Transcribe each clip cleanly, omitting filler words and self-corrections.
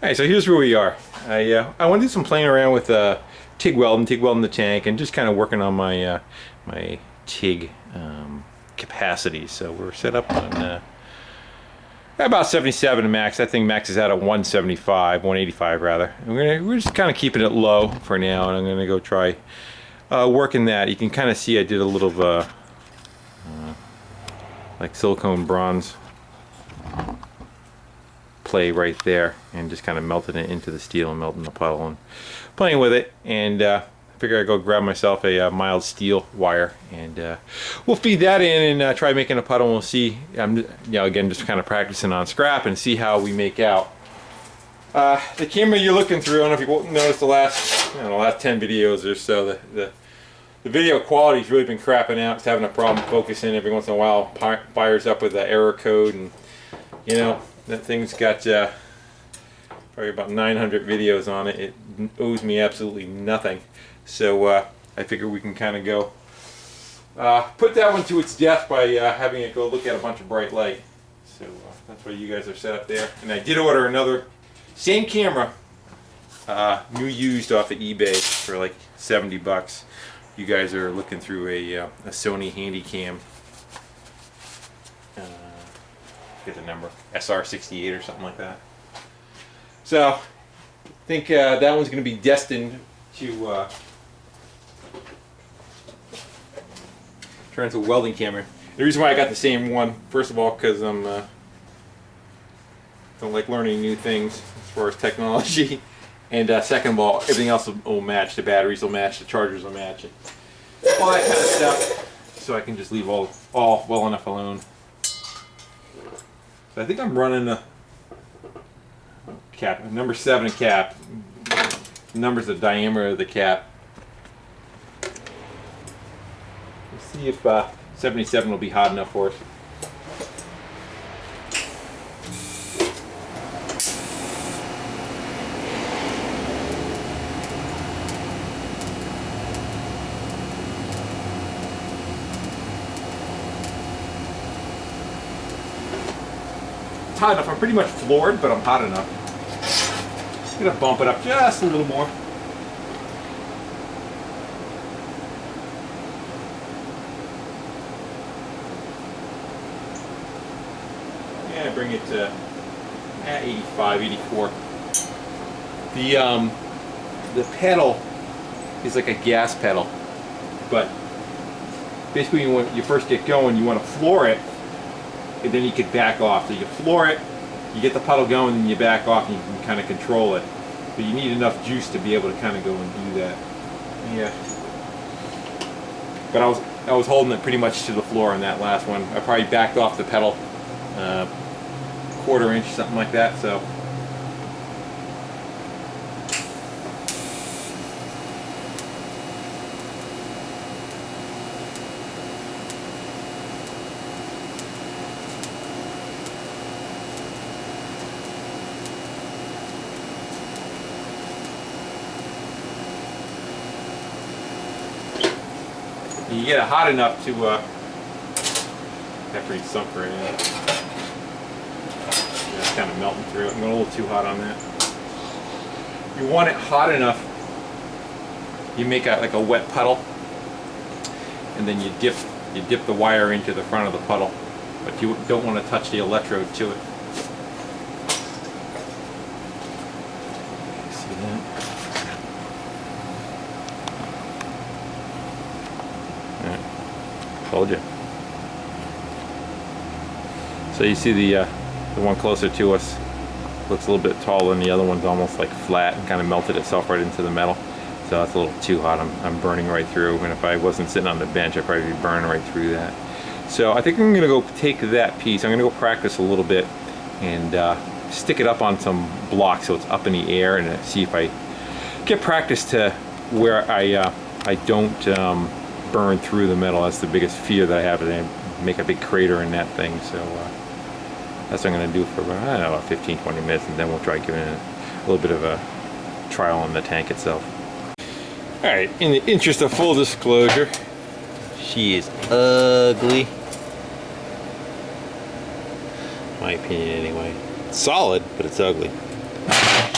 Alright, so here's where we are. I want to do some playing around with TIG welding the tank, and just kind of working on my my TIG capacity. So we're set up on about 77 max. I think max is out at 175, 185 rather. And we're just kind of keeping it low for now, and I'm gonna go try working that. You can kind of see I did a little like silicone bronze play right there, and just kind of melting it into the steel and melting the puddle and playing with it. And I figure I'd go grab myself a mild steel wire, and we'll feed that in and try making a puddle, and we'll see. I'm again just kind of practicing on scrap and see how we make out. The camera you're looking through, I don't know if you noticed the last 10 videos or so, the video quality's really been crapping out. It's having a problem focusing every once in a while. Fires up with the error code, and that thing's got probably about 900 videos on it. It owes me absolutely nothing. So I figure we can kind of go put that one to its death by having it go look at a bunch of bright light. So that's why you guys are set up there. And I did order another same camera, new used off of eBay for like 70 bucks. You guys are looking through a Sony Handycam. Get the number, SR68 or something like that. So I think that one's going to be destined to turn into a welding camera. The reason why I got the same one, first of all, because I'm don't like learning new things as far as technology, and second of all, everything else will match. The batteries will match, the chargers will match, and all that kind of stuff. So I can just leave all well enough alone. So I think I'm running a cap, number 7 cap. The number's the diameter of the cap. Let's see if 77 will be hot enough for us. Hot enough. I'm pretty much floored, but I'm hot enough. I'm gonna bump it up just a little more. Yeah, bring it to 85, 84. The pedal is like a gas pedal, but basically when you first get going, you want to floor it, and then you could back off. So you floor it, you get the puddle going, and you back off, and you can kind of control it. But you need enough juice to be able to kind of go and do that. Yeah. But I was holding it pretty much to the floor on that last one. I probably backed off the pedal quarter inch, something like that. So. You get it hot enough to after you sunk right in. It's kind of melting through it. I'm going a little too hot on that. You want it hot enough. You make like a wet puddle, and then you dip the wire into the front of the puddle, but you don't want to touch the electrode to it. See that? Told you. So you see the one closer to us looks a little bit taller than the other one's almost like flat and kind of melted itself right into the metal. So that's a little too hot. I'm burning right through, and if I wasn't sitting on the bench, I'd probably be burning right through that. So I think I'm gonna go take that piece. I'm gonna go practice a little bit and stick it up on some blocks so it's up in the air, and see if I get practice to where I don't burn through the metal. That's the biggest fear that I have, is I make a big crater in that thing. So that's what I'm going to do for about, I don't know, 15-20 minutes, and then we'll try giving it a little bit of a trial on the tank itself. Alright, in the interest of full disclosure, she is ugly. My opinion anyway. It's solid, but it's ugly.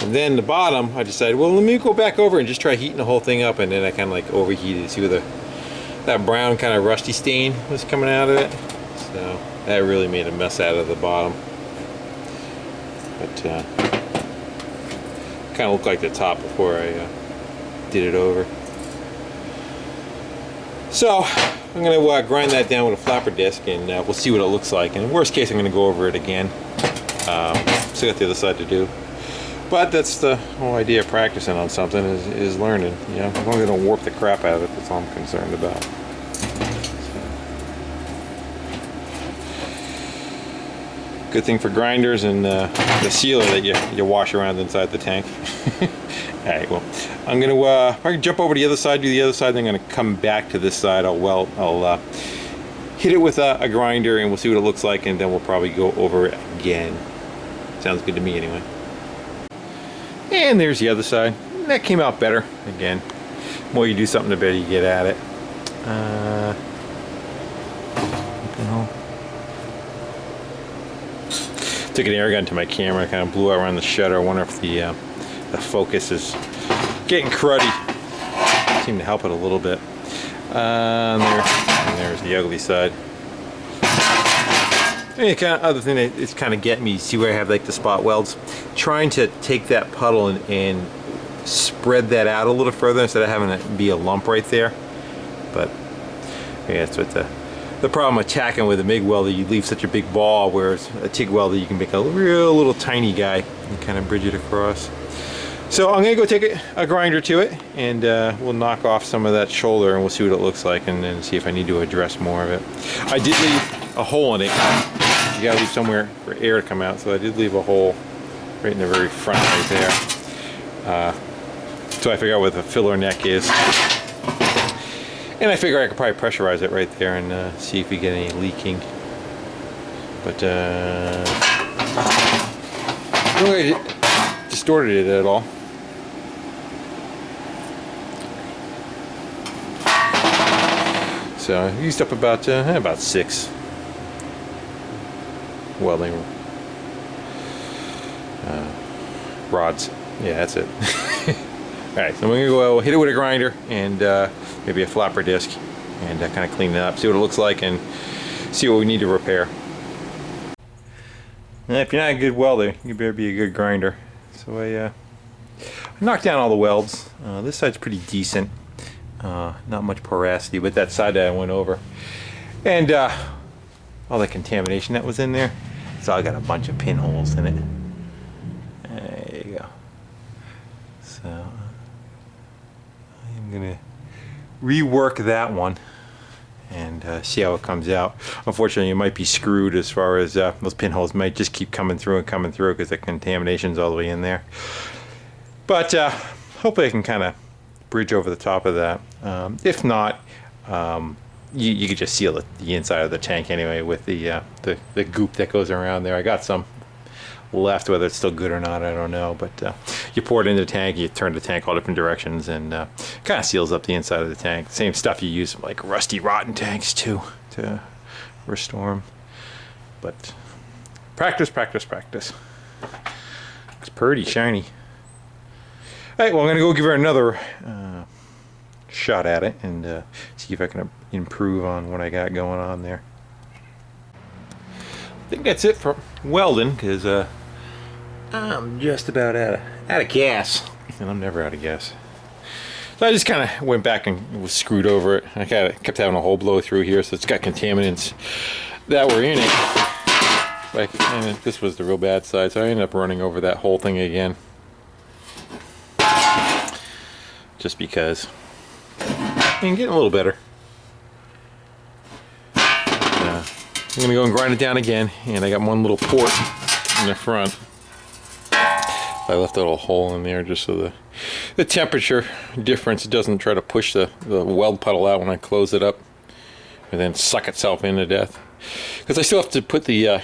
And then the bottom, I decided, well, let me go back over and just try heating the whole thing up, and then I kind of like overheated. See where that brown kind of rusty stain was coming out of it. So that really made a mess out of the bottom. But kind of looked like the top before I did it over. So I'm going to grind that down with a flapper disc, and we'll see what it looks like. And in worst case, I'm going to go over it again. Still got the other side to do. But that's the whole idea of practicing on something is learning. You know, as long as I don't warp the crap out of it, that's all I'm concerned about. Good thing for grinders and the sealer that you wash around inside the tank. Alright, well, I'm going to if I can jump over to the other side, do the other side, then I'm going to come back to this side. I'll hit it with a grinder, and we'll see what it looks like, and then we'll probably go over it again. Sounds good to me anyway. And there's the other side. That came out better. Again, the more you do something, the better you get at it. Took an air gun to my camera, kind of blew out around the shutter. I wonder if the focus is getting cruddy. Seemed to help it a little bit. And there's the ugly side. And the kind of other thing that is kind of getting me, see where I have like the spot welds, trying to take that puddle and spread that out a little further instead of having it be a lump right there. But yeah, that's what the problem with tacking with a MIG welder, you leave such a big ball, whereas a TIG welder you can make a real little tiny guy and kind of bridge it across. So I'm gonna go take a grinder to it, and we'll knock off some of that shoulder, and we'll see what it looks like, and then see if I need to address more of it. I did leave a hole in it. You gotta leave somewhere for air to come out, so I did leave a hole right in the very front right there. So I figure out what the filler neck is. And I figure I could probably pressurize it right there and see if we get any leaking. But I don't think I distorted it at all. So I used up about 6 welding rods. Yeah, that's it. Alright, so I'm going to go hit it with a grinder and maybe a flapper disc, and kind of clean it up, see what it looks like, and see what we need to repair. Now, if you're not a good welder, you better be a good grinder. So I knocked down all the welds. This side's pretty decent. Not much porosity, but that side that I went over. And all the contamination that was in there, so I got a bunch of pinholes in it. There you go. So I'm gonna rework that one and see how it comes out. Unfortunately, it might be screwed as far as those pinholes might just keep coming through because the contamination's all the way in there. But hopefully I can kind of bridge over the top of that. If not, you could just seal the inside of the tank anyway with the goop that goes around there. I got some left, whether it's still good or not, I don't know, but you pour it into the tank, you turn the tank all different directions, and kind of seals up the inside of the tank. Same stuff you use like rusty, rotten tanks too, to restore them. But practice. It's pretty shiny. Alright, well, I'm gonna go give her another shot at it and see if I can improve on what I got going on there. I think that's it for welding, because I'm just about out of gas, and I'm never out of gas. So I just kind of went back and was screwed over it. I kind of kept having a hole blow through here, so it's got contaminants that were in it. And this was the real bad side, so I ended up running over that whole thing again. Just because. And getting a little better. I'm going to go and grind it down again, and I got one little port in the front. I left a little hole in there just so the temperature difference doesn't try to push the weld puddle out when I close it up and then suck itself in to death. Because I still have to put the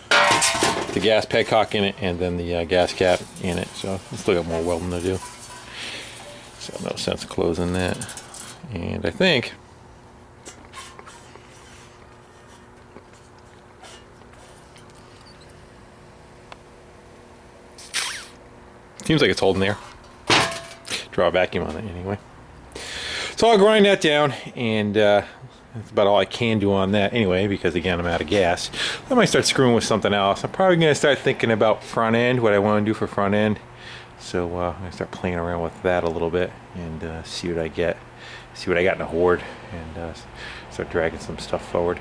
gas petcock in it and then the gas cap in it, so I still got more welding to do. So no sense of closing that. And I think Seems like it's holding there. Draw a vacuum on it anyway. So I'll grind that down, and that's about all I can do on that anyway, because again, I'm out of gas. I might start screwing with something else. I'm probably going to start thinking about front end, what I want to do for front end. So I'm going to start playing around with that a little bit and see what I get. See what I got in the hoard, and start dragging some stuff forward.